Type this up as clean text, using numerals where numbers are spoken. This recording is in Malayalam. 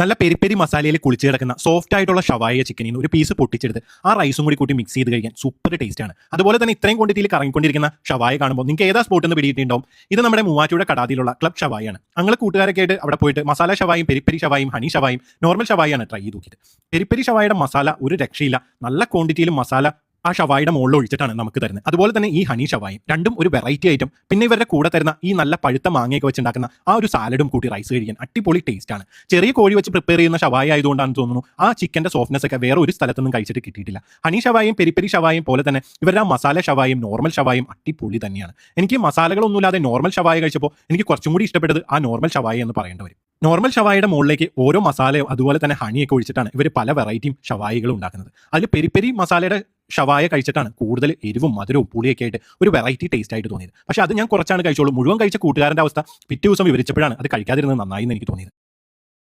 നല്ല പെരി പെരി മസാലയിൽ കുളിച്ച് കിടക്കുന്ന സോഫ്റ്റ് ആയിട്ടുള്ള ഷവായ ചിക്കനിൽ നിന്ന് ഒരു പീസ് പൊട്ടിച്ചെടുത്ത് ആ റൈസും കൂടി കൂട്ടി മിക്സ് ചെയ്ത് കഴിക്കാൻ സൂപ്പർ ടേസ്റ്റ് ആണ്. അതുപോലെ തന്നെ ഇത്രയും ക്വാണ്ടിറ്റിയിൽ കറങ്ങിക്കൊണ്ടിരിക്കുന്ന ഷവായ കാണുമ്പോൾ നിങ്ങൾക്ക് ഏതാ സ്പോട്ട് എന്ന് പിടിയിട്ടുണ്ടാവും. ഇത് നമ്മുടെ മൂവാറ്റുപുഴ കടാതിയിലുള്ള ക്ലബ് ഷവായാണ്. ഞങ്ങൾ കൂട്ടുകാരൊക്കെ ആയിട്ട് അവിടെ പോയിട്ട് മസാല ഷവായും പെരിപ്പെരി ഷവായും ഹണി ഷവായും നോർമൽ ഷവായാണ് ട്രൈ ചെയ്ത് നോക്കിയത്. പെരിപ്പെരി ഷവായുടെ മസാല ഒരു രക്ഷയില്ല. നല്ല ക്വാണ്ടിറ്റിയിൽ മസാല ആ ഷവായുടെ മുകളിൽ ഒഴിച്ചിട്ടാണ് നമുക്ക് തരുന്നത്. അതുപോലെ തന്നെ ഈ ഹണി ഷവായും രണ്ടും ഒരു വെറൈറ്റി ഐറ്റം. പിന്നെ ഇവരുടെ കൂടെ തരുന്ന ഈ നല്ല പഴുത്ത മാങ്ങയൊക്കെ വെച്ചുണ്ടാക്കുന്ന ആ ഒരു സാലഡും കൂട്ടി റൈസ് കഴിക്കാൻ അടിപൊളി ടേസ്റ്റ് ആണ്. ചെറിയ കോഴി വെച്ച് പ്രിപ്പയർ ചെയ്യുന്ന ഷവായ ആയതുകൊണ്ടാണെന്ന് തോന്നുന്നു ആ ചിക്കന്റെ സോഫ്റ്റ്നെസ് ഒക്കെ വേറെ ഒരു സ്ഥലത്തൊന്നും കഴിച്ചിട്ട് കിട്ടിയിട്ടില്ല. ഹണി ഷവായും പെരിപ്പെരി ഷവായും പോലെ തന്നെ ഇവരുടെ ആ മസാല ഷവായും നോർമൽ ഷവായും അടിപൊളി തന്നെയാണ്. എനിക്ക് മസാലകളൊന്നുമില്ലാതെ നോർമൽ ഷവായ കഴിച്ചപ്പോൾ എനിക്ക് കുറച്ചും കൂടി ഇഷ്ടപ്പെട്ടത് ആ നോർമൽ ഷവായ എന്ന് പറയേണ്ടി വരും. നോർമൽ ഷവായുടെ മുകളിലേക്ക് ഓരോ മസാലയോ അതുപോലെ തന്നെ ഹണിയൊക്കെ ഒഴിച്ചിട്ടാണ് ഇവർ പല വെറൈറ്റിയും ഷവായികളും ഉണ്ടാക്കുന്നത്. അതിൽ പെരിപ്പെരി മസാലയുടെ ഷവായ കഴിച്ചിട്ടാണ് കൂടുതൽ എരിവും മധുരവും പുളിയൊക്കെ ആയിട്ട് ഒരു വെറൈറ്റി ടേസ്റ്റ് ആയിട്ട് തോന്നിയത്. പക്ഷേ അത് ഞാൻ കുറച്ചാണ് കഴിച്ചോളൂ. മുഴുവൻ കഴിച്ച കൂട്ടുകാരൻ്റെ അവസ്ഥ പിറ്റേ ദിവസം വിവരിച്ചപ്പോഴാണ് അത് കഴിക്കാതിരുന്നത് നന്നായി എന്ന് എനിക്ക് തോന്നിയത്.